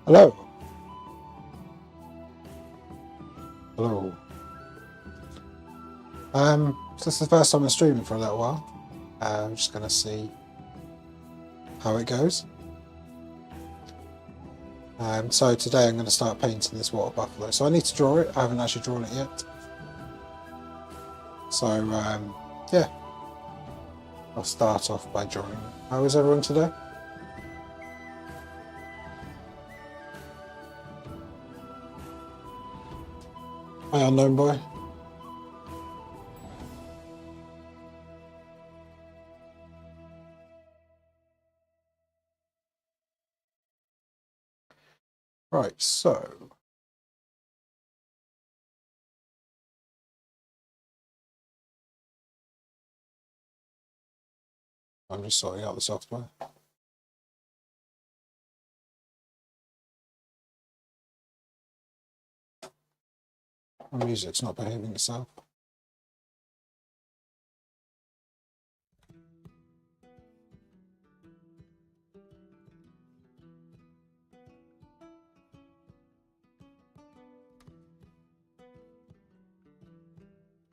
Hello. Hello. So this is the first time I'm streaming for a little while. I'm just going to see how it goes. So today I'm going to start painting this water buffalo. So I need to draw it. I haven't actually drawn it yet. So yeah, I'll start off by drawing it. How is everyone today? Hi, unknown boy. Right, so I'm just sorting out the software. My music's not behaving itself.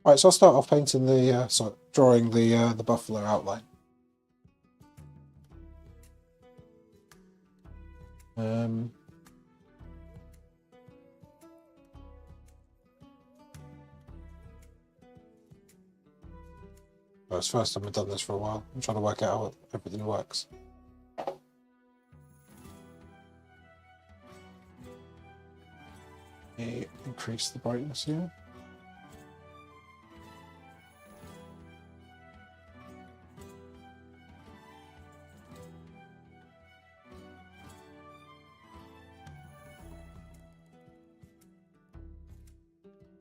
Right, so I'll start off painting the, drawing the buffalo outline. Well, it's the first time I've done this for a while. I'm trying to work out how everything works. Increase the brightness here.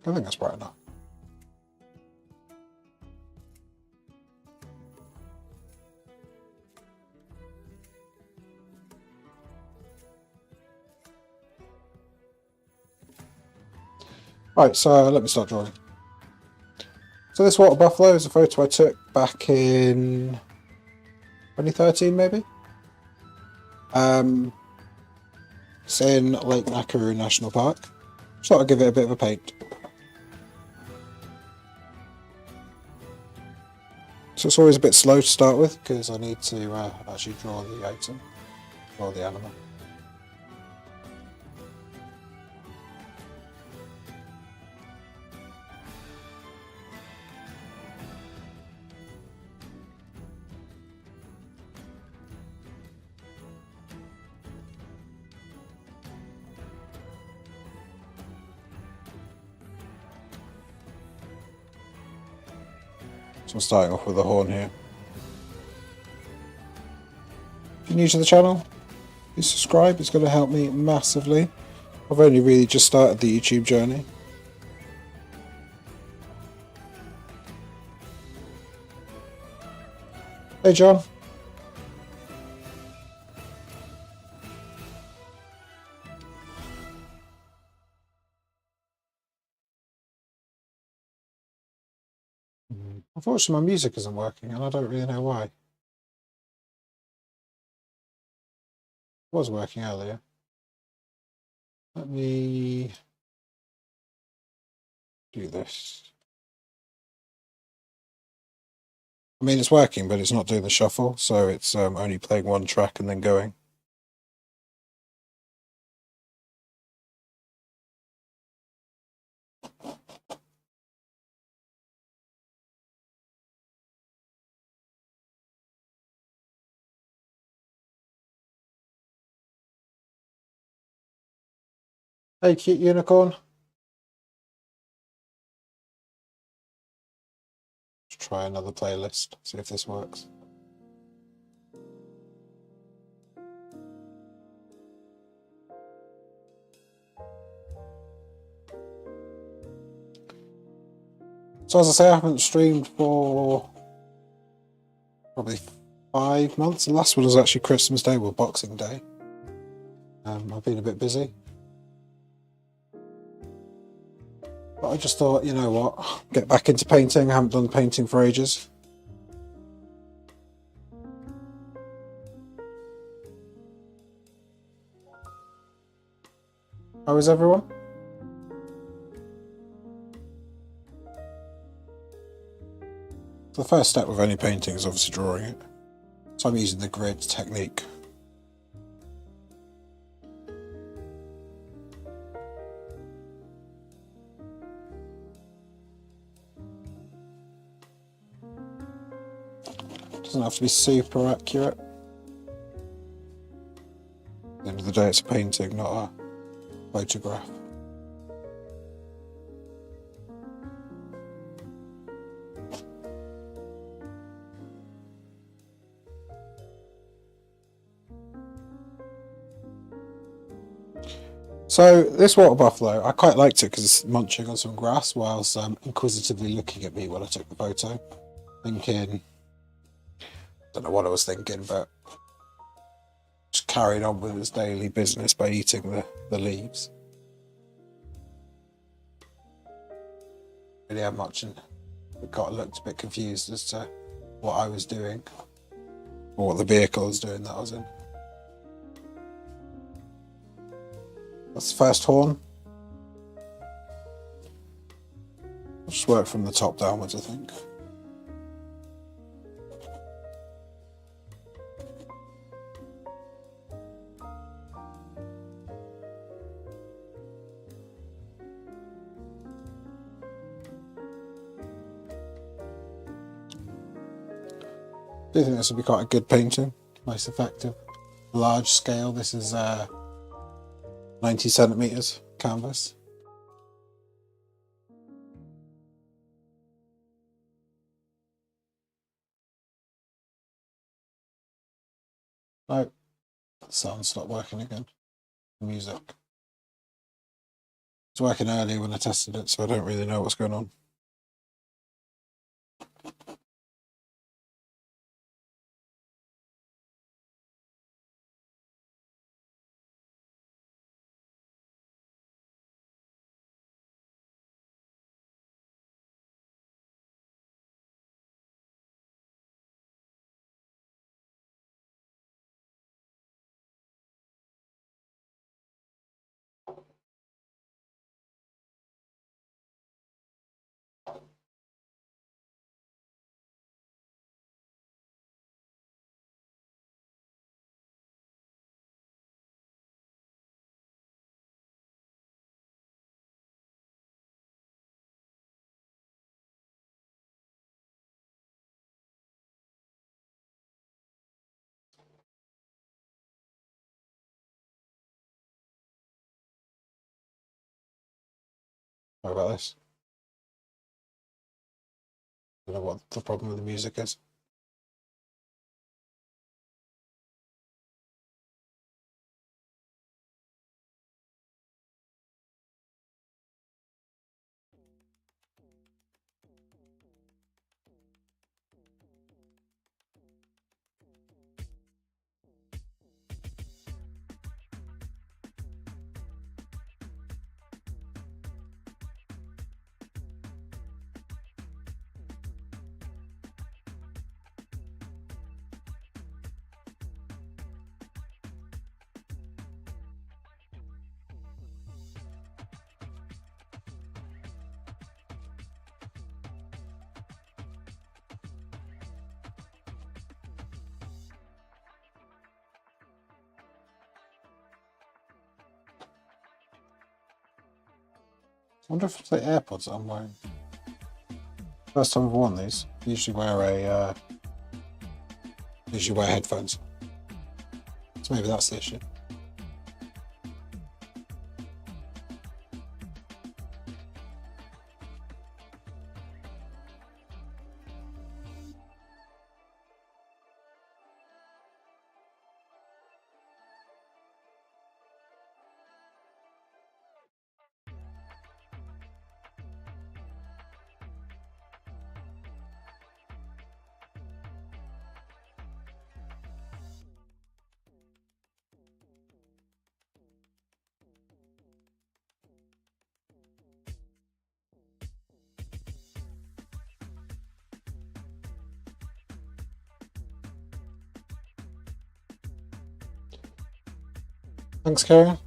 I think that's bright enough. Right, so let me start drawing. So this water buffalo is a photo I took back in 2013, maybe? It's in Lake Nakuru National Park. Just thought I'd give it a bit of a paint. So it's always a bit slow to start with because I need to actually draw the item, draw the animal. So I'm starting off with a horn here. If you're new to the channel, please subscribe, it's going to help me massively. I've only really just started the YouTube journey. Hey John. Unfortunately my music isn't working and I don't really know why. It was working earlier. Let me do this. I mean, it's working, but it's not doing the shuffle, so it's only playing one track and then going. Hey, cute unicorn. Let's try another playlist, see if this works. So as I say, I haven't streamed for probably 5 months. The last one was actually Christmas Day or Boxing Day. I've been a bit busy. But I just thought, you know what, get back into painting. I haven't done painting for ages. How is everyone? The first step with any painting is obviously drawing it. So I'm using the grid technique. Doesn't have to be super accurate. At the end of the day, it's a painting, not a photograph. So this water buffalo, I quite liked it because it's munching on some grass whilst inquisitively looking at me when I took the photo, thinking, don't know what I was thinking, but just carried on with its daily business by eating the leaves. Really had much, and it looked a bit confused as to what I was doing, or what the vehicle was doing that I was in. That's the first horn. I'll just work from the top downwards, I think. I do think this will be quite a good painting, most effective. Large scale, this is 90 centimeters canvas. No, the sound stopped working again. The music. It was working earlier when I tested it, so I don't really know what's going on. Sorry about this. I don't know what the problem with the music is. I wonder if it's the AirPods that I'm wearing. First time I've worn these. Usually wear headphones. So maybe that's the issue. Thanks, Karen.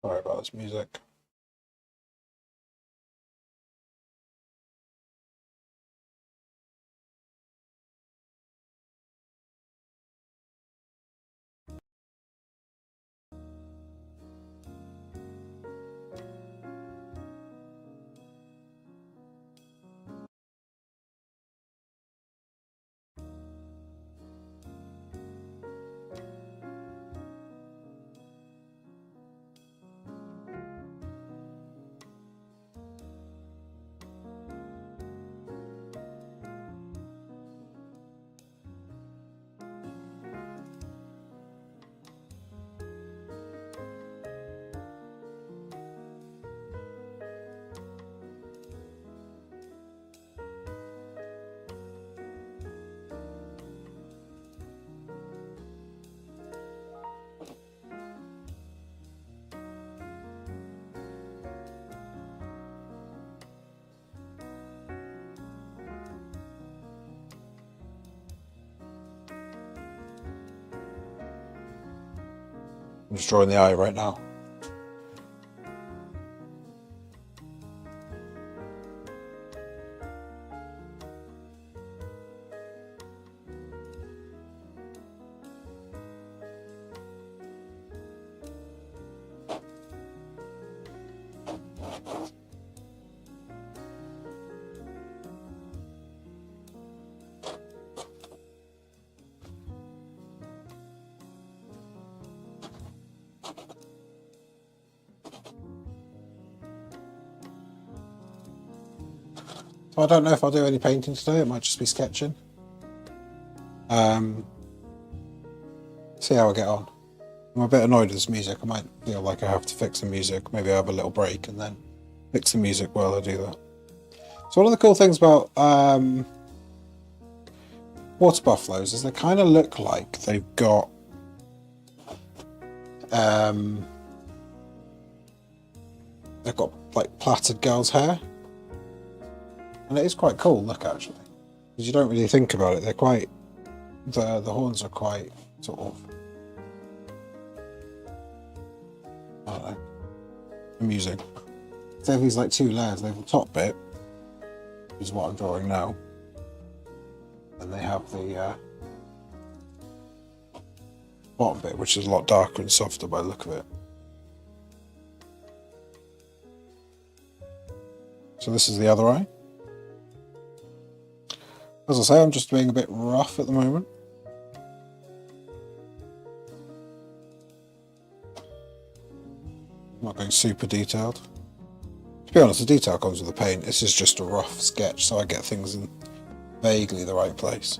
Sorry about this music. I'm just drawing the eye right now. So I don't know if I'll do any painting today. It might just be sketching. See how I get on. I'm a bit annoyed with this music. I might feel like I have to fix the music. Maybe I have a little break and then fix the music while I do that. So one of the cool things about water buffaloes is they kind of look like they've got like plaited girl's hair, and it is quite cool look actually, because you don't really think about it. They're quite the horns are quite sort of, I don't know, amusing. They have these like two layers. They have the top bit, which is what I'm drawing now, and they have the bottom bit, which is a lot darker and softer by the look of it. So this is the other eye. As I say, I'm just being a bit rough at the moment. I'm not going super detailed. To be honest, the detail comes with the paint. This is just a rough sketch, so I get things in vaguely the right place.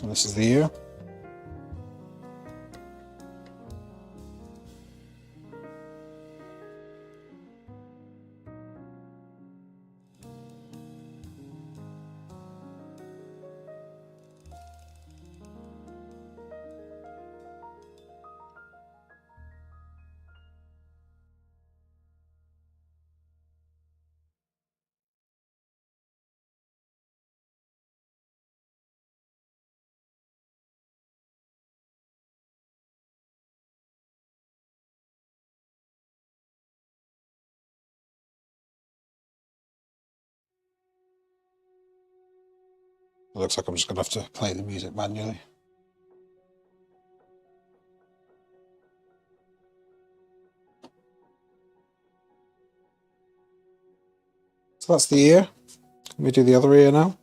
And this is the ear. It looks like I'm just going to have to play the music manually. So that's the ear. Let me do the other ear now.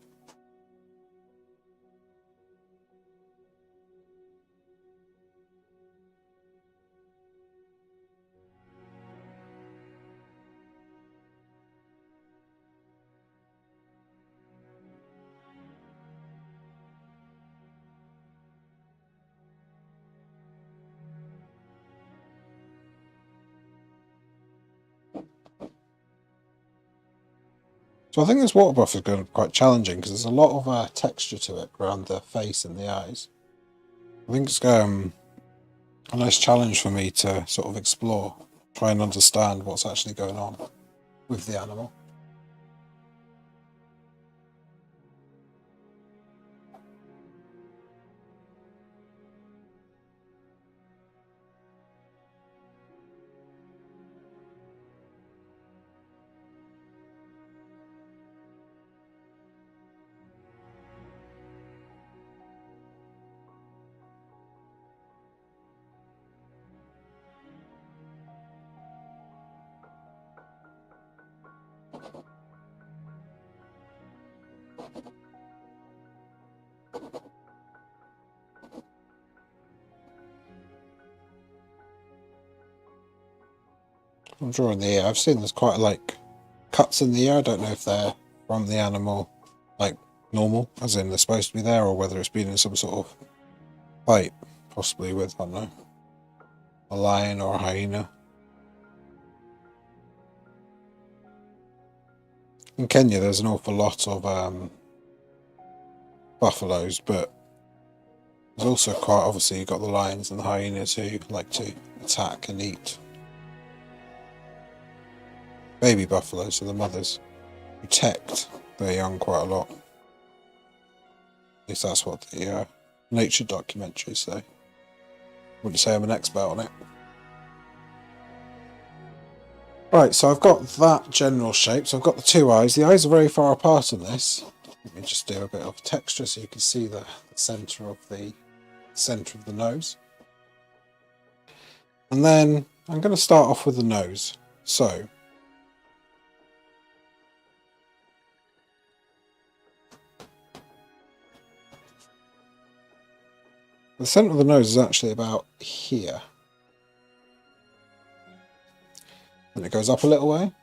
So I think this water buff is going to be quite challenging because there's a lot of texture to it around the face and the eyes. I think it's a nice challenge for me to sort of explore, try and understand what's actually going on. with the animal. I'm drawing the ear. I've seen there's quite like cuts in the ear. I don't know if they're from the animal, like normal, as in they're supposed to be there, or whether it's been in some sort of fight, possibly with, I don't know, a lion or a hyena. In Kenya, there's an awful lot of buffaloes, but there's also quite obviously you've got the lions and the hyenas who like to attack and eat baby buffaloes, so the mothers protect their young quite a lot. At least that's what the nature documentaries say. Wouldn't say I'm an expert on it. Right, so I've got that general shape. So I've got the two eyes. The eyes are very far apart in this. Let me just do a bit of texture so you can see the centre of the nose. And then I'm going to start off with the nose. So the centre of the nose is actually about here. And it goes up a little way.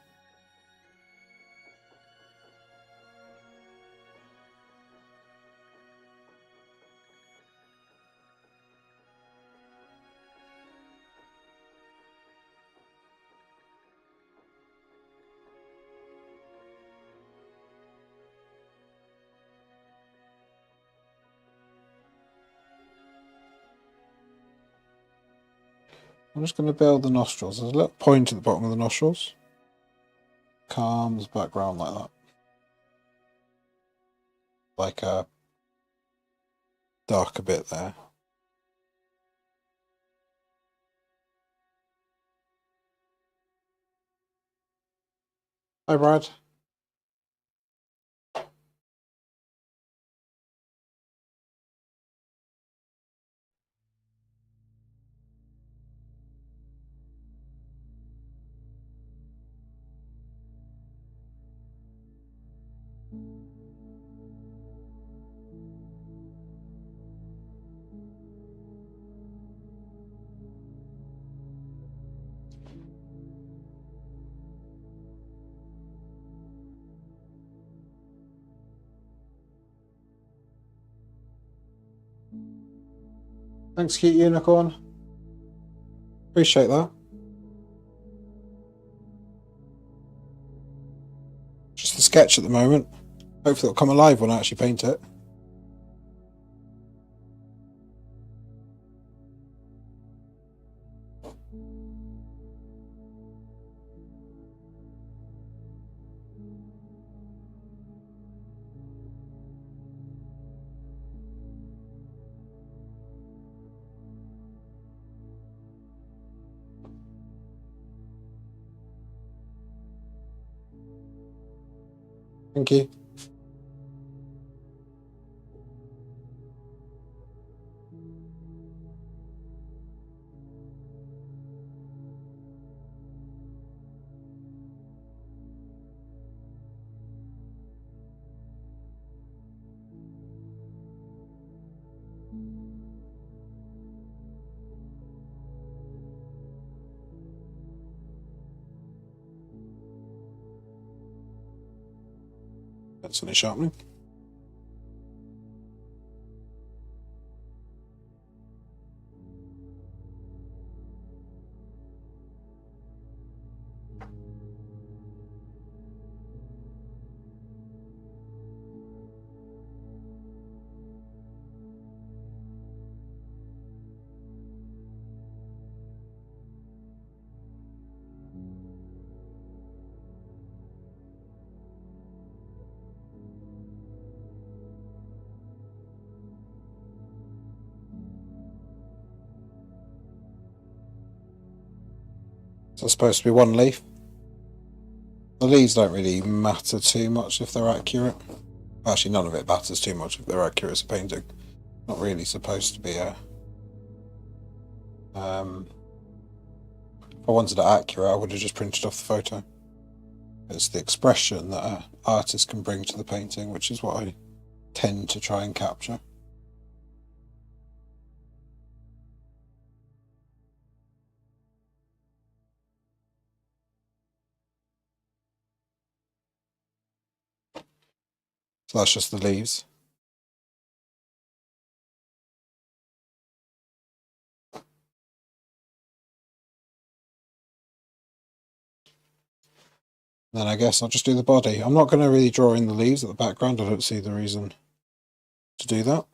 I'm just going to build the nostrils. There's a little point at the bottom of the nostrils. Comes back round like that. Like a darker bit there. Hi, Brad. Thanks, cute unicorn. Appreciate that. Just a sketch at the moment. Hopefully it'll come alive when I actually paint it. Thank you. That's any sharpening. So it's supposed to be one leaf. The leaves don't really matter too much if they're accurate. Actually, none of it matters too much if they're accurate as a painting. Not really supposed to be a... if I wanted it accurate, I would have just printed off the photo. It's the expression that an artist can bring to the painting, which is what I tend to try and capture. So that's just the leaves. Then I guess I'll just do the body. I'm not going to really draw in the leaves at the background. I don't see the reason to do that.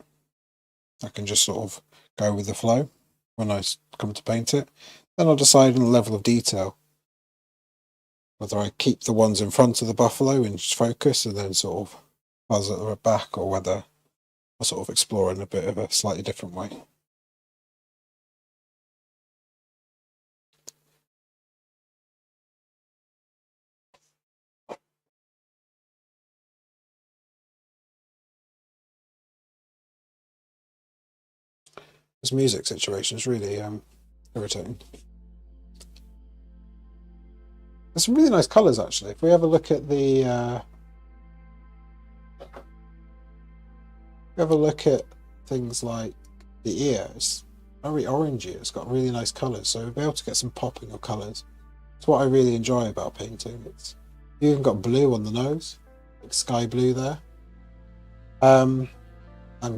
I can just sort of go with the flow when I come to paint it. Then I'll decide on the level of detail, whether I keep the ones in front of the buffalo in focus and then sort of buzz at the back, or whether I sort of explore in a bit of a slightly different way. This music situation is really irritating. There's some really nice colours actually. If we have a look at the things like the ear, it's very orangey. It's got really nice colours, so we'll be able to get some popping of colours. It's what I really enjoy about painting. It's you even got blue on the nose, like sky blue there, and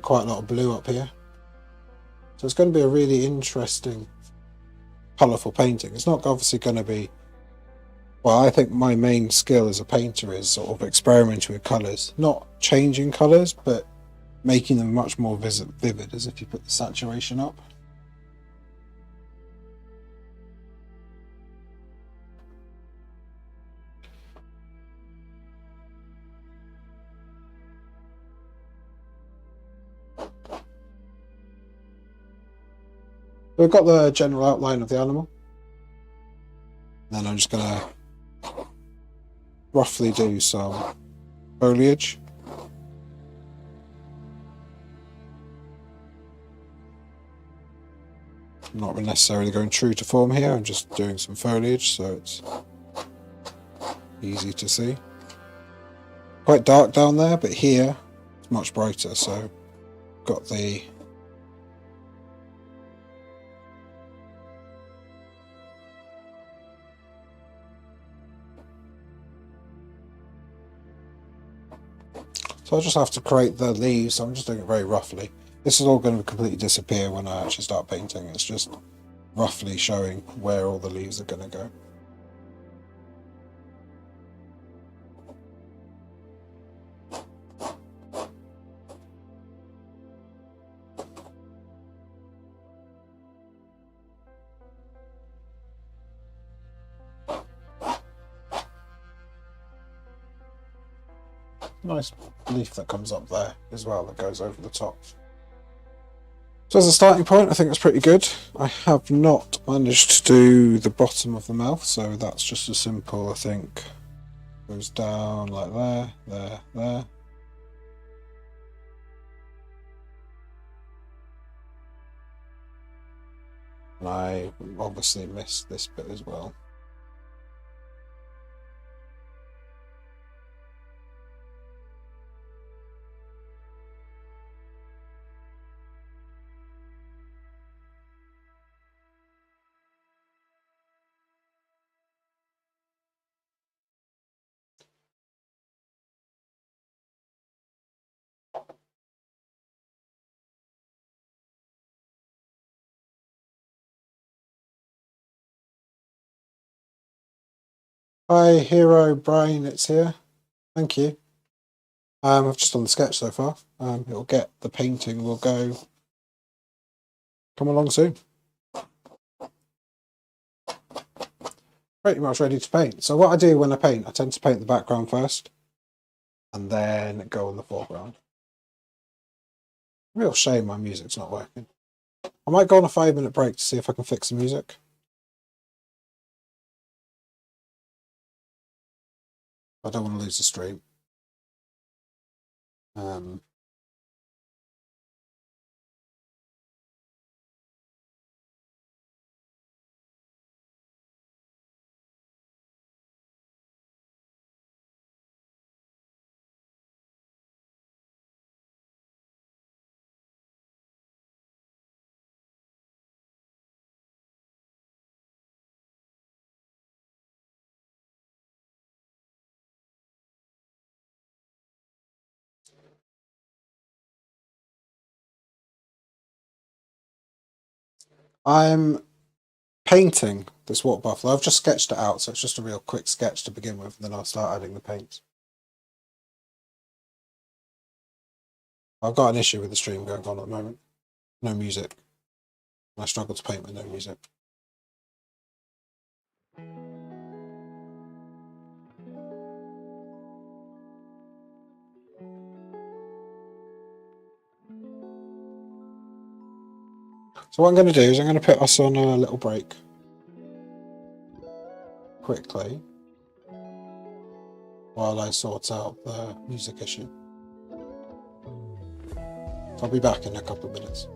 quite a lot of blue up here. So it's going to be a really interesting, colourful painting. It's not obviously going to be... Well, I think my main skill as a painter is sort of experimenting with colours. Not changing colours, but making them much more vivid, as if you put the saturation up. We've got the general outline of the animal. Then I'm just going to roughly do some foliage. I'm not necessarily going true to form here, I'm just doing some foliage so it's easy to see. Quite dark down there, but here it's much brighter, so got the so I'll just have to create the leaves. I'm just doing it very roughly. This is all going to completely disappear when I actually start painting. It's just roughly showing where all the leaves are going to go. Nice leaf that comes up there as well that goes over the top. So as a starting point, I think that's pretty good. I have not managed to do the bottom of the mouth, so that's just as simple, I think. Goes down like there, there, there. And I obviously missed this bit as well. Hi, Hero Brain, it's here. Thank you. I've just done the sketch so far. It'll get the painting will go. Come along soon. Pretty much ready to paint. So what I do when I paint, I tend to paint the background first, and then go on the foreground. Real shame my music's not working. I might go on a 5-minute break to see if I can fix the music. I don't want to lose the stream. I'm painting this water buffalo. I've just sketched it out, so it's just a real quick sketch to begin with, and then I'll start adding the paints. I've got an issue with the stream going on at the moment. No music. I struggle to paint with no music. So what I'm going to do is I'm going to put us on a little break quickly while I sort out the music issue. I'll be back in a couple of minutes.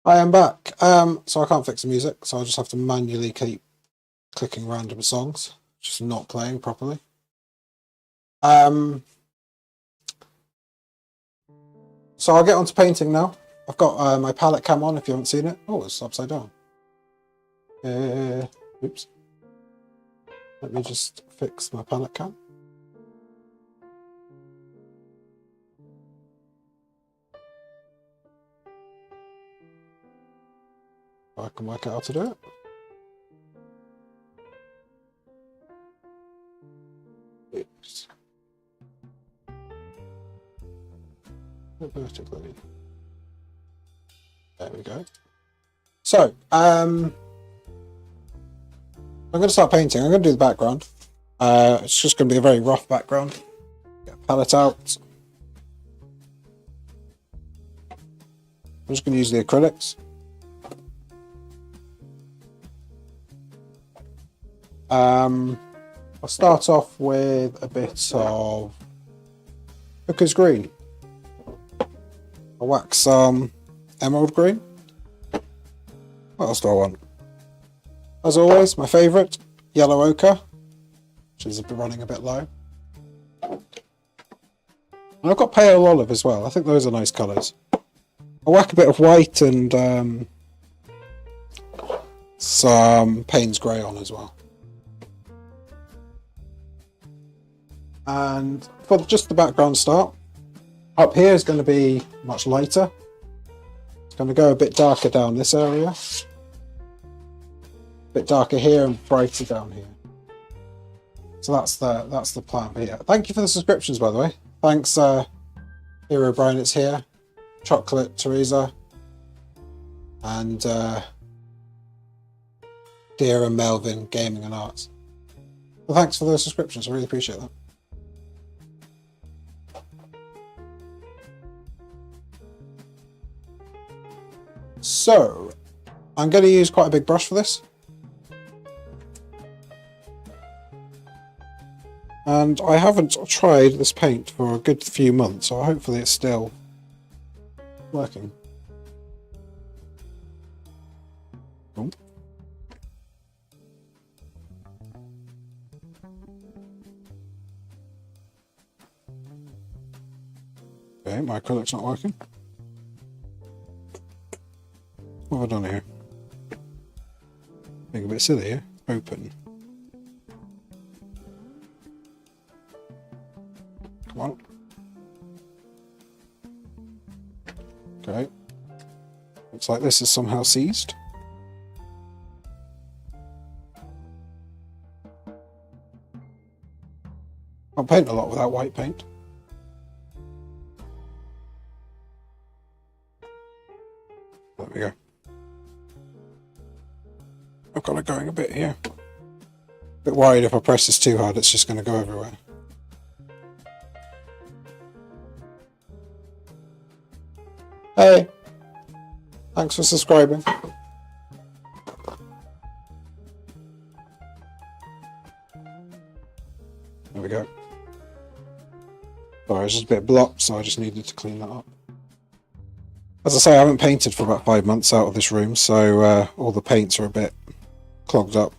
I am back. So I can't fix the music, so I'll just have to manually keep clicking random songs, just not playing properly. So I'll get on to painting now. I've got my palette cam on if you haven't seen it. Oh, it's upside down. Oops. Let me just fix my palette cam. I can work out how to do it. Oops. vertically. There we go. So, I'm going to start painting. I'm going to do the background. It's just going to be a very rough background. Get a palette out. I'm just going to use the acrylics. I'll start off with a bit of Hooker's Green. I'll wax some Emerald Green. What else do I want? As always, my favourite, Yellow Ochre, which is running a bit low. And I've got Pale Olive as well. I think those are nice colours. I'll whack a bit of white and some Payne's Grey on as well. And for just the background start, up here is going to be much lighter. It's going to go a bit darker down this area. A bit darker here and brighter down here. So that's the plan for here. Thank you for the subscriptions, by the way. Thanks, Hero Brian, it's here. Chocolate Teresa. And Dear and Melvin, Gaming and Arts. Well, thanks for those subscriptions, I really appreciate that. So, I'm going to use quite a big brush for this. And I haven't tried this paint for a good few months, so hopefully it's still working. Oh. Okay, my acrylic's not working. What have I done here? Being a bit silly here. Open. Come on. Okay. Looks like this is somehow seized. I'll paint a lot without white paint. There we go. I've got it going a bit here. A bit worried if I press this too hard, it's just going to go everywhere. Hey! Thanks for subscribing. There we go. Sorry, I was just a bit blocked, so I just needed to clean that up. As I say, I haven't painted for about 5 months out of this room, so all the paints are a bit clogged up.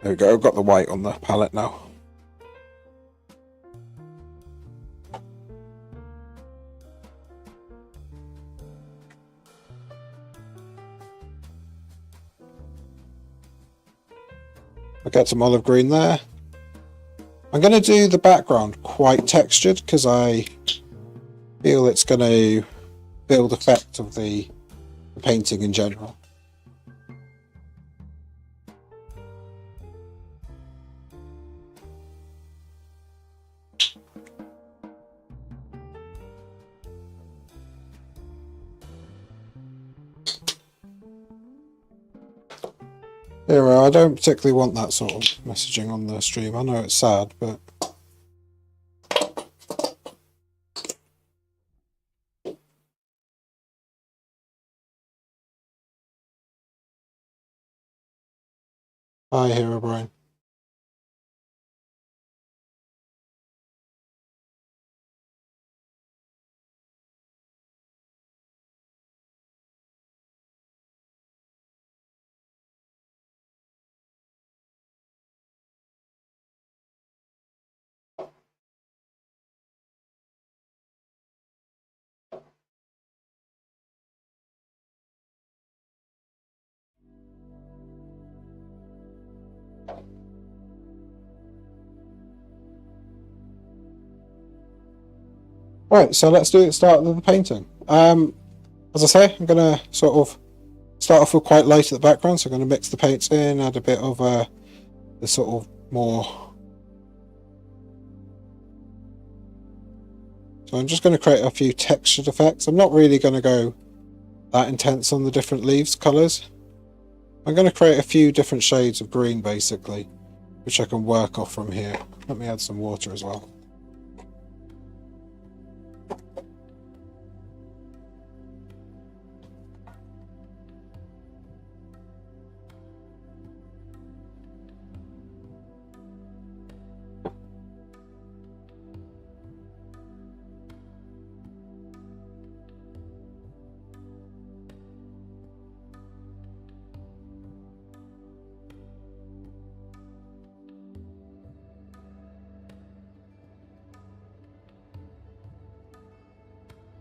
There we go, I've got the white on the palette now. I'll get some olive green there. I'm going to do the background quite textured because I feel it's going to build effect of the painting in general. Here, I don't particularly want that sort of messaging on the stream. I know it's sad, but hi, Hero Brian. Right, so let's do the start of the painting. As I say, I'm going to sort of start off with quite light at the background, so I'm going to mix the paints in, add a bit of the sort of more So I'm just going to create a few textured effects. I'm not really going to go that intense on the different leaves colours. I'm going to create a few different shades of green basically, which I can work off from here. Let me add some water as well.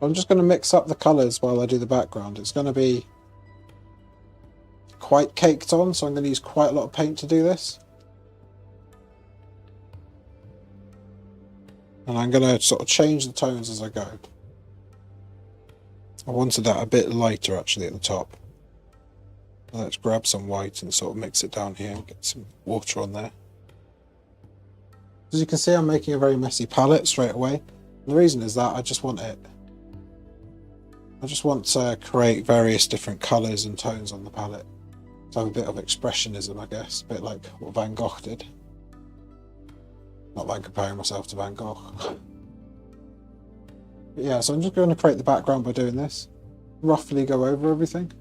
I'm just going to mix up the colours while I do the background. It's going to be quite caked on, so I'm going to use quite a lot of paint to do this. And I'm going to sort of change the tones as I go. I wanted that a bit lighter actually at the top. Let's grab some white and sort of mix it down here and get some water on there. As you can see, I'm making a very messy palette straight away. And the reason is that I just want to create various different colours and tones on the palette. To have a bit of expressionism, I guess, a bit like what Van Gogh did. Not that I'm comparing myself to Van Gogh. But yeah, so I'm just going to create the background by doing this. Roughly go over everything.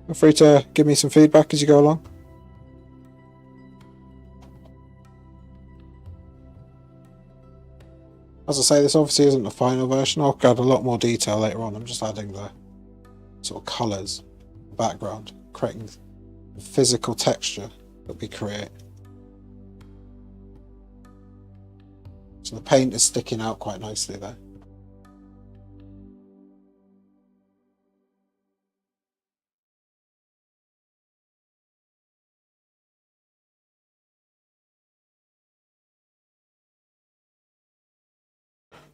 Feel free to give me some feedback as you go along. As I say, this obviously isn't the final version. I'll add a lot more detail later on. I'm just adding the sort of colours, background, creating the physical texture that we create. So the paint is sticking out quite nicely there.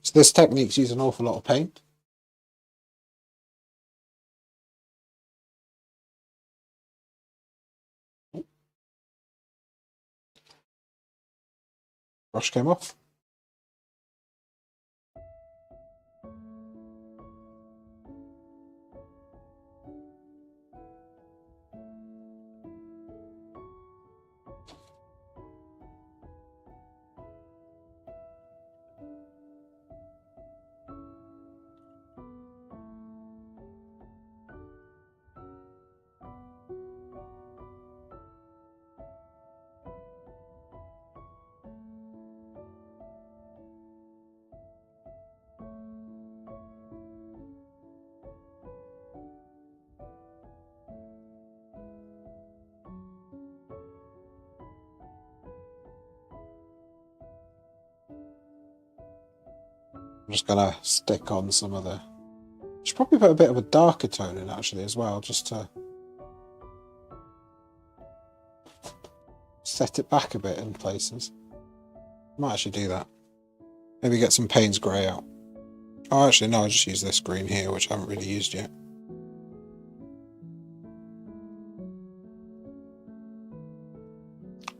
So this technique's using an awful lot of paint. Brush came off. I'm just going to stick on some of the... Should probably put a bit of a darker tone in actually as well, just to set it back a bit in places. Might actually do that. Maybe get some Payne's grey out. Oh, actually no, I just use this green here, which I haven't really used yet.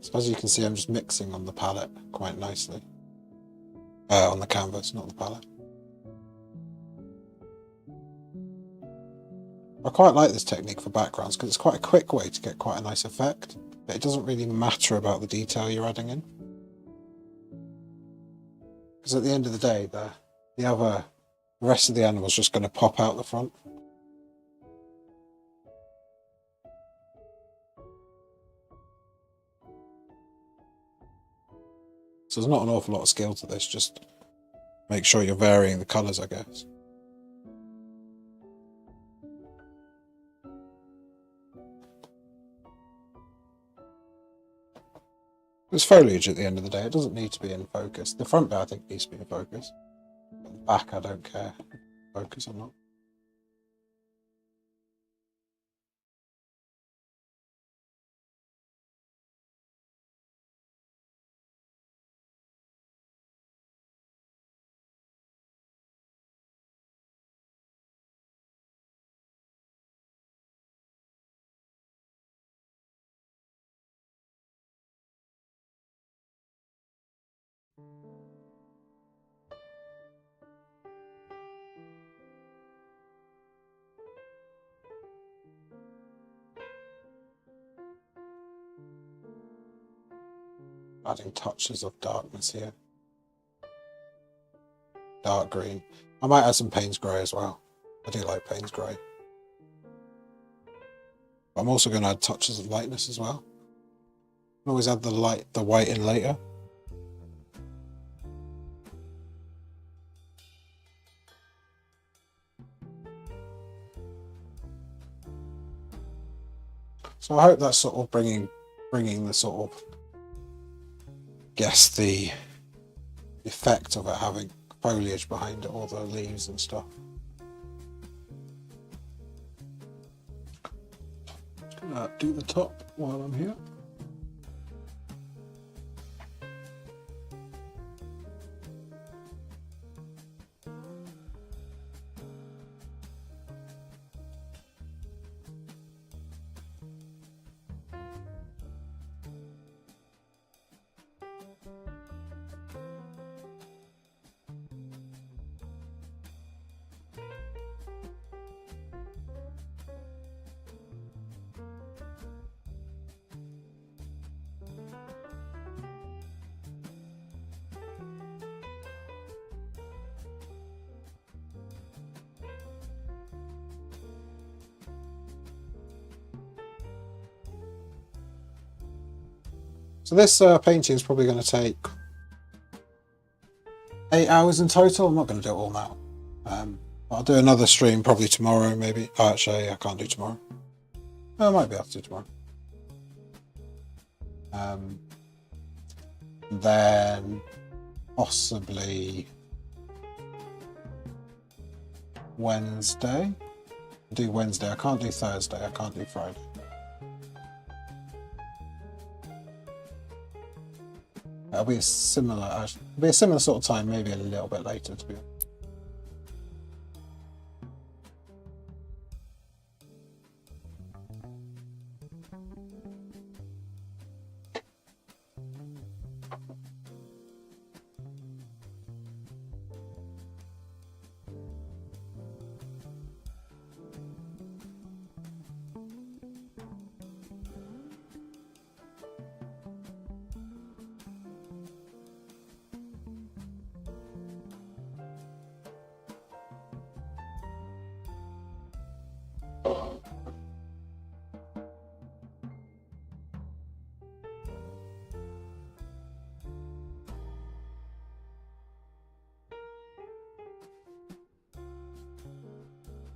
So as you can see, I'm just mixing on the palette quite nicely. On the canvas, not the palette. I quite like this technique for backgrounds because it's quite a quick way to get quite a nice effect, but it doesn't really matter about the detail you're adding in. Because at the end of the day, the rest of the animal's just going to pop out the front. So there's not an awful lot of skill to this, just make sure you're varying the colours, I guess. There's foliage at the end of the day, it doesn't need to be in focus. The front bit I think needs to be in focus. But the back I don't care if focus or not. Adding touches of darkness here. Dark green. I might add some Payne's Grey as well. I do like Payne's Grey. But I'm also going to add touches of lightness as well. I always add the white in later. So I hope that's sort of bringing the sort of, guess the effect of it having foliage behind it, all the leaves and stuff. Just gonna do the top while I'm here. So this painting is probably going to take 8 hours in total. I'm not going to do it all now. I'll do another stream probably tomorrow, maybe. Oh, actually, I can't do tomorrow. I might be able to do tomorrow. Then possibly Wednesday. Do Wednesday. I can't do Thursday. I can't do Friday. It'll be a similar sort of time, maybe a little bit later, to be honest.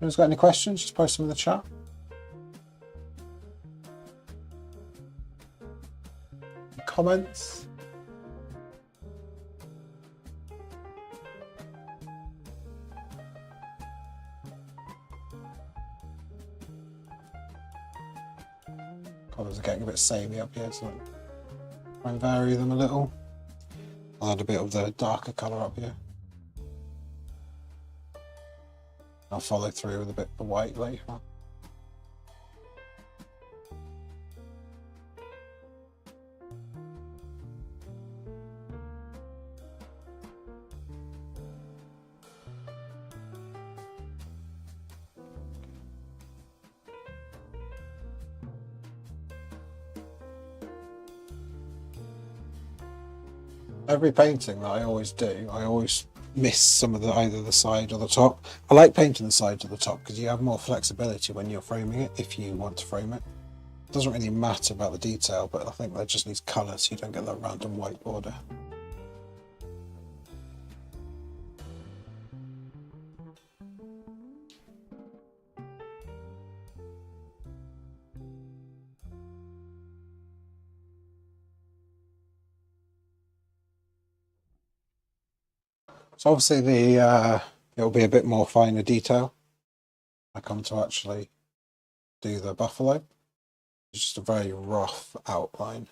Anyone's got any questions? Just post them in the chat. Comments? Colours are getting a bit samey up here, so try and vary them a little. I'll add a bit of the darker colour up here. I'll follow through with a bit of the white later on. Every painting that I always do, I always miss some of either the side or the top. I like painting the side to the top because you have more flexibility when you're framing it, if you want to frame it. It doesn't really matter about the detail, but I think that just needs colour so you don't get that random white border. So obviously it'll be a bit more finer detail. I come to actually do the buffalo. It's just a very rough outline.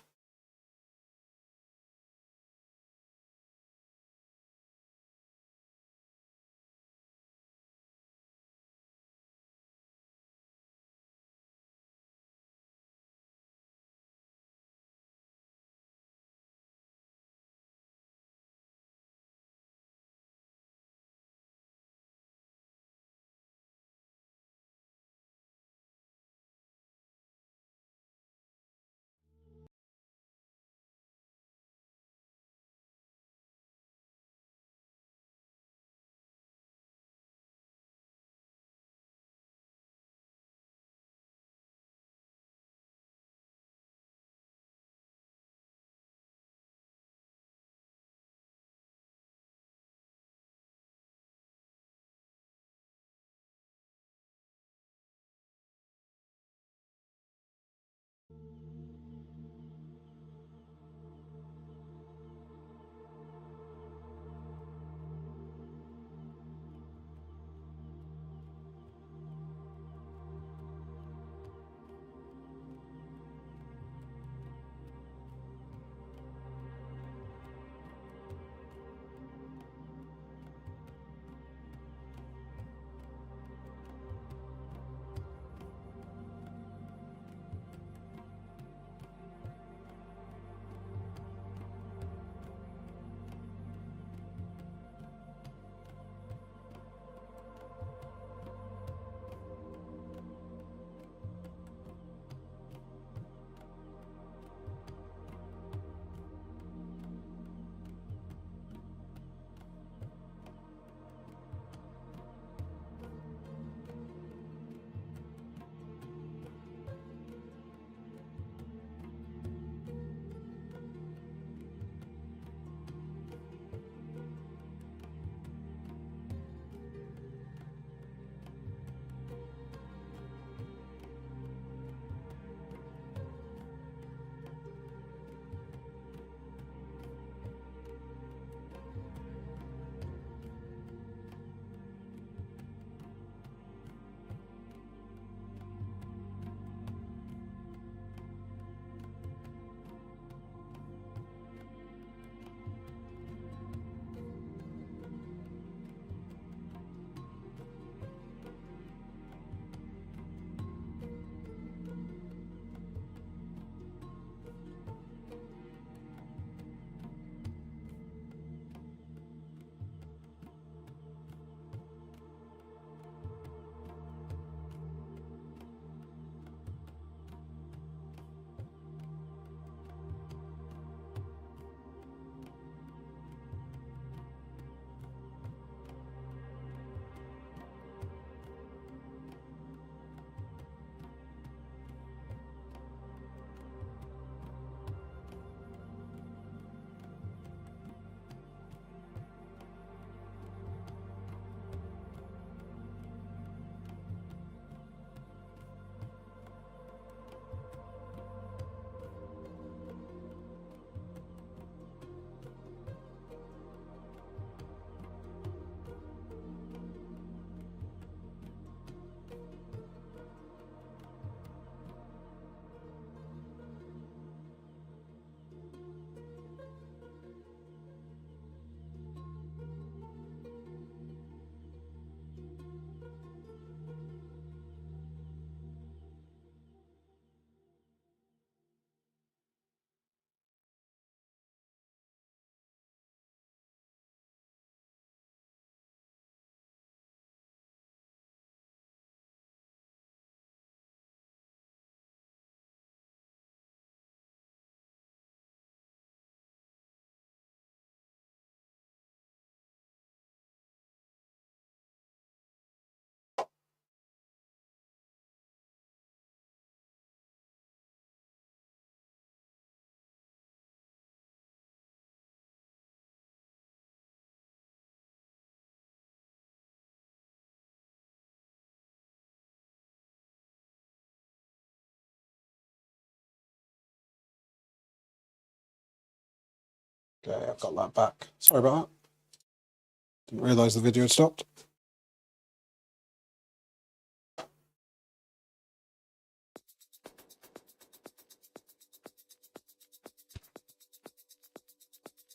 Okay, I've got that back. Sorry about that. Didn't realise the video had stopped.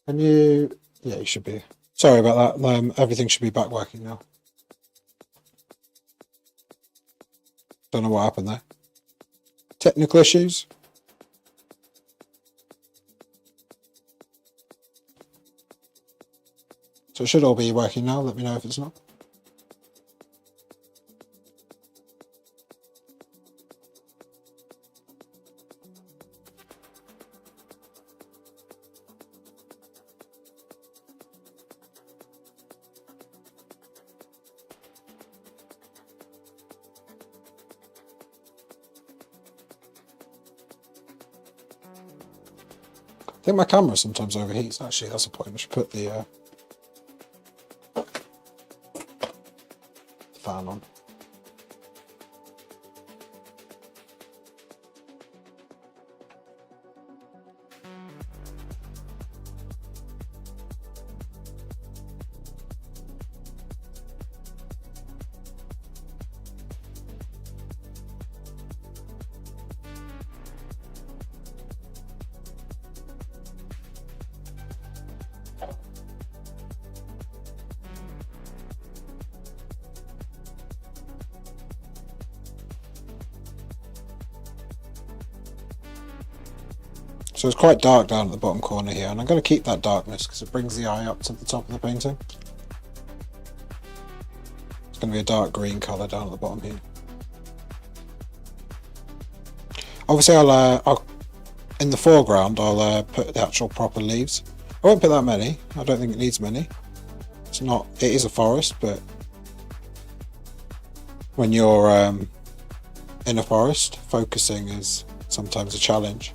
Can you... Yeah, you should be. Sorry about that. Everything should be back working now. Don't know what happened there. Technical issues. So it should all be working now. Let me know if it's not. I think my camera sometimes overheats. Actually, that's a point. I should put the fan on. So it's quite dark down at the bottom corner here, and I'm going to keep that darkness because it brings the eye up to the top of the painting. It's going to be a dark green colour down at the bottom here. Obviously, I'll in the foreground I'll put the actual proper leaves. I won't put that many. I don't think it needs many. It's not. It is a forest, but when you're in a forest, focusing is sometimes a challenge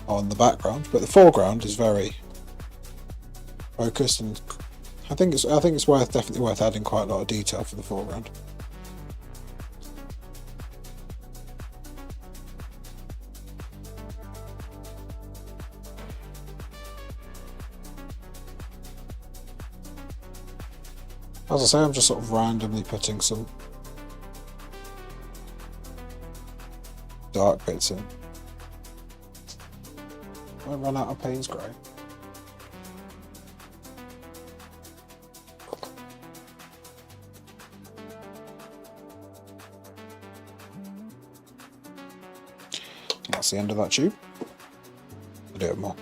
on the background, but the foreground is very focused, and I think it's definitely worth adding quite a lot of detail for the foreground. As I say, I'm just sort of randomly putting some dark bits in. I run out of Payne's Grey. That's the end of that tube. I'll do it more.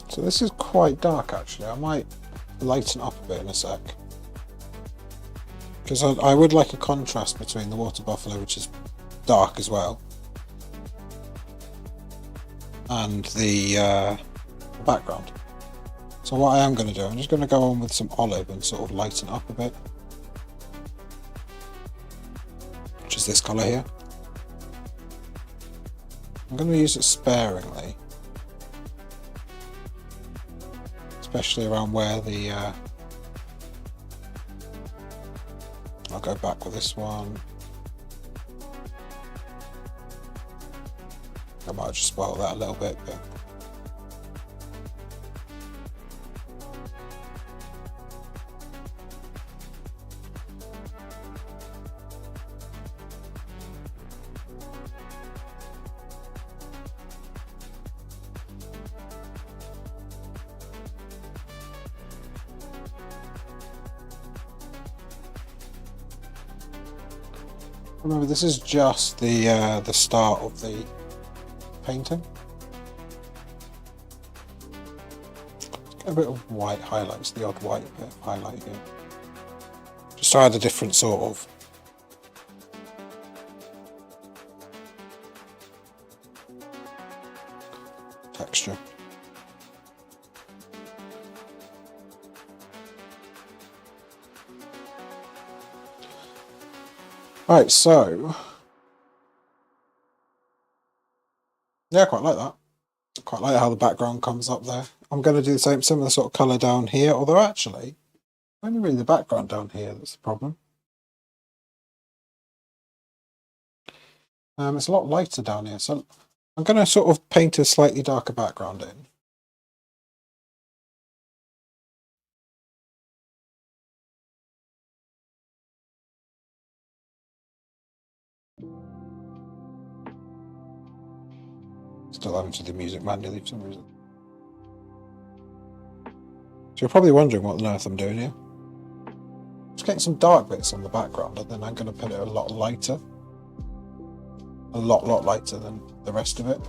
So this is quite dark actually. I might lighten up a bit in a sec, because I would like a contrast between the water buffalo, which is dark as well, and the background. So what I am going to do, I'm just going to go on with some olive and sort of lighten up a bit. is this colour here. I'm going to use it sparingly, especially around where the I'll go back with this one. I might have just spoiled that a little bit, but remember, this is just the start of the painting. Get a bit of white highlights, the odd white bit of highlight here. Just to add a different sort of texture. Right, so yeah, I quite like that. Quite like how the background comes up there. I'm going to do the same similar sort of colour down here, although actually only really the background down here that's the problem. It's a lot lighter down here, so I'm going to sort of paint a slightly darker background in. Still having to do music manually for some reason. So you're probably wondering what on earth I'm doing here. Just getting some dark bits on the background, and then I'm going to put it a lot lighter. A lot lighter than the rest of it.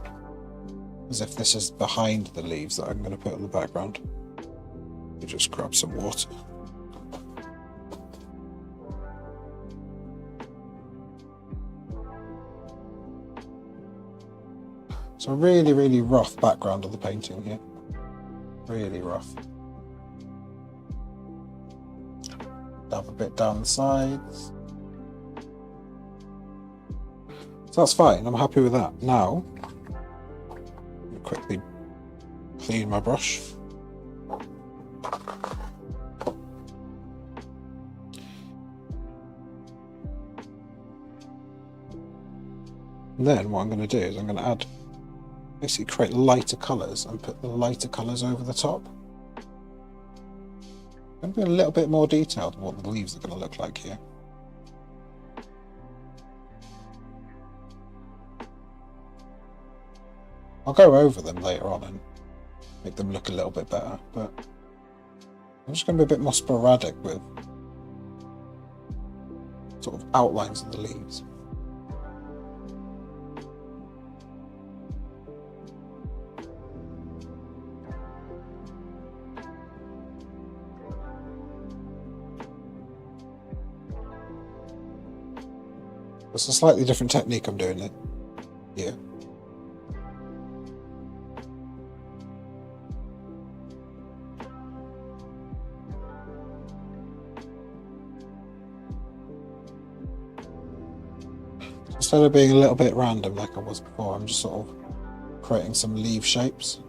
As if this is behind the leaves that I'm going to put in the background. You just grab some water. So a really rough background of the painting here. Really rough. Dab a bit down the sides. So that's fine, I'm happy with that. Now, I'm going to quickly clean my brush. And then what I'm going to do is I'm going to add, basically create lighter colours and put the lighter colours over the top. I'm going to be a little bit more detailed on what the leaves are going to look like here. I'll go over them later on and make them look a little bit better, but I'm just going to be a bit more sporadic with sort of outlines of the leaves. It's a slightly different technique I'm doing it here. Instead of being a little bit random like I was before, I'm just sort of creating some leaf shapes.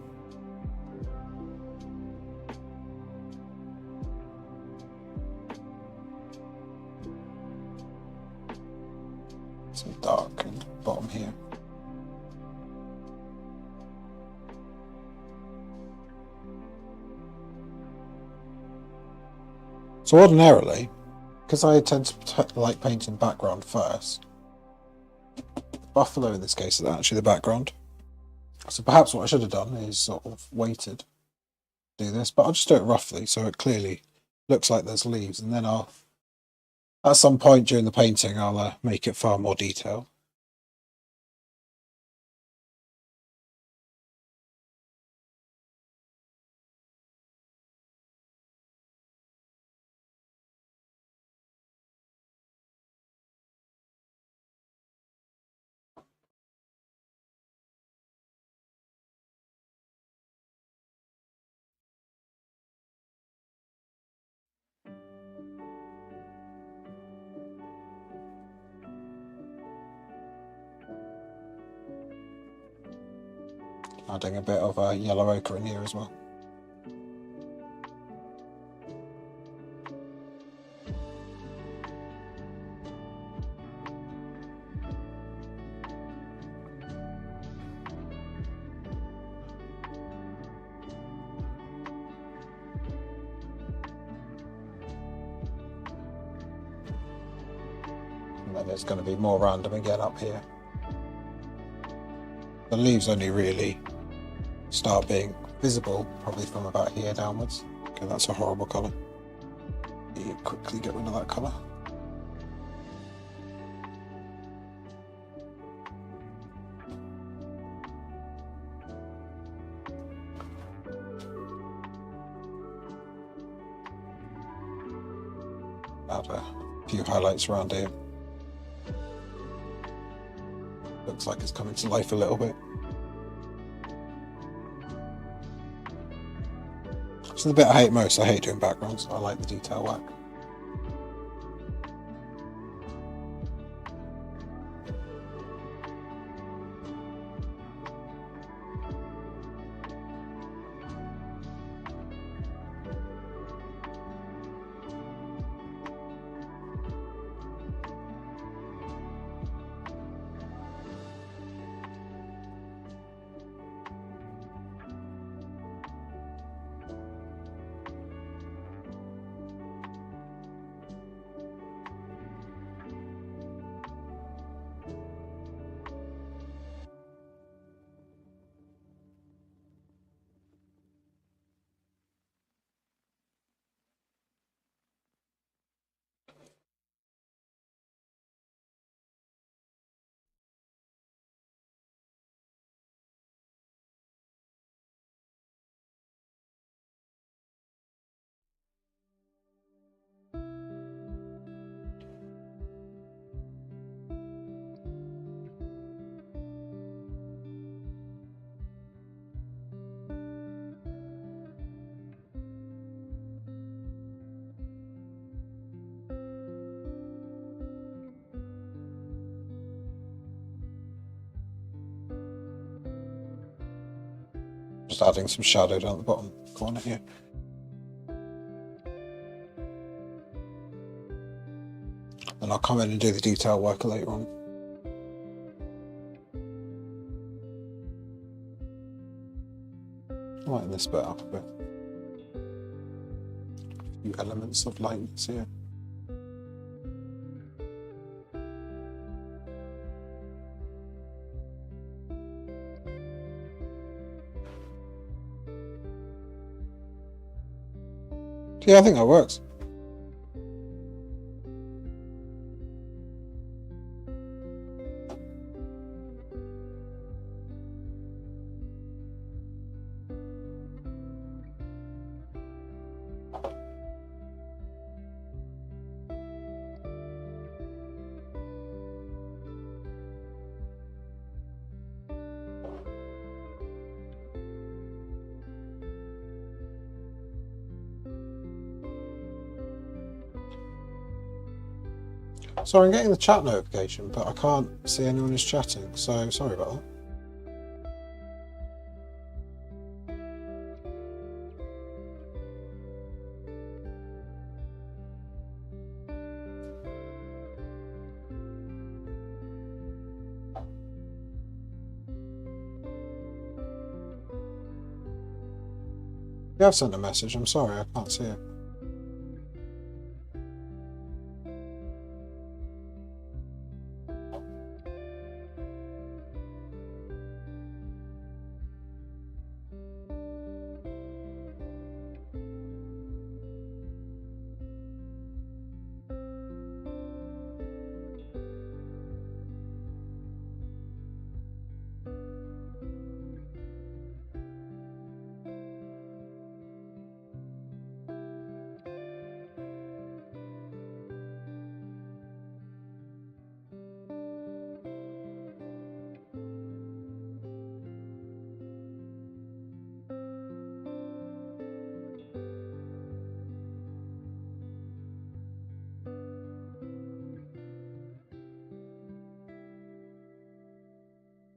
Some dark in the bottom here. So ordinarily, because I tend to like painting background first, buffalo in this case is actually the background. So perhaps what I should have done is sort of waited to do this, but I'll just do it roughly so it clearly looks like there's leaves, and then I'll, at some point during the painting, I'll make it far more detailed. adding a bit of yellow ochre in here as well. And then it's going to be more random again up here. The leaves only really start being visible probably from about here downwards. Okay, that's a horrible colour. You quickly get rid of that colour. Add a few highlights around here. Looks like it's coming to life a little bit. It's the bit I hate most. I hate doing backgrounds. I like the detail work. Just adding some shadow down the bottom corner here. And I'll come in and do the detail work later on. Lighten this bit up a bit. A few elements of lightness here. Yeah, I think that works. Sorry, I'm getting the chat notification, but I can't see anyone who's chatting, so sorry about that. You have sent a message, I'm sorry, I can't see it.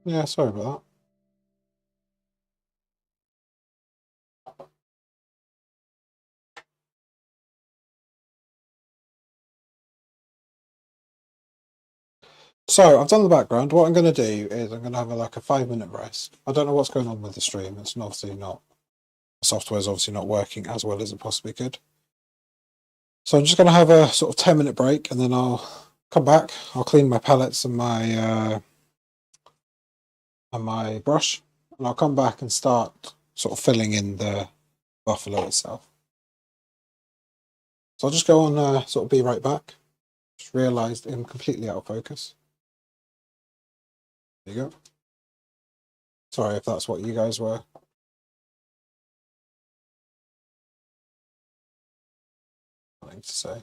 Yeah, sorry about that. So I've done the background. What I'm going to do is I'm going to have like a 5-minute rest. I don't know what's going on with the stream. It's obviously not, the software's obviously not working as well as it possibly could. So I'm just going to have a sort of 10-minute break, and then I'll come back. I'll clean my palettes and my brush, and I'll come back and start sort of filling in the buffalo itself. So I'll just go on, sort of be right back. Just realised I'm completely out of focus. There you go. Sorry if that's what you guys were. Wanting to say.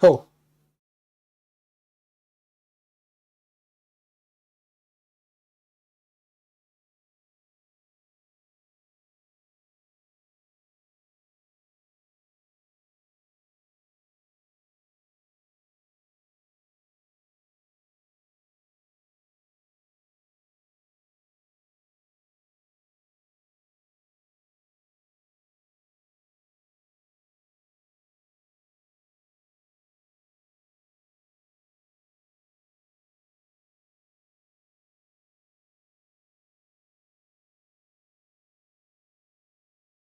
Cool.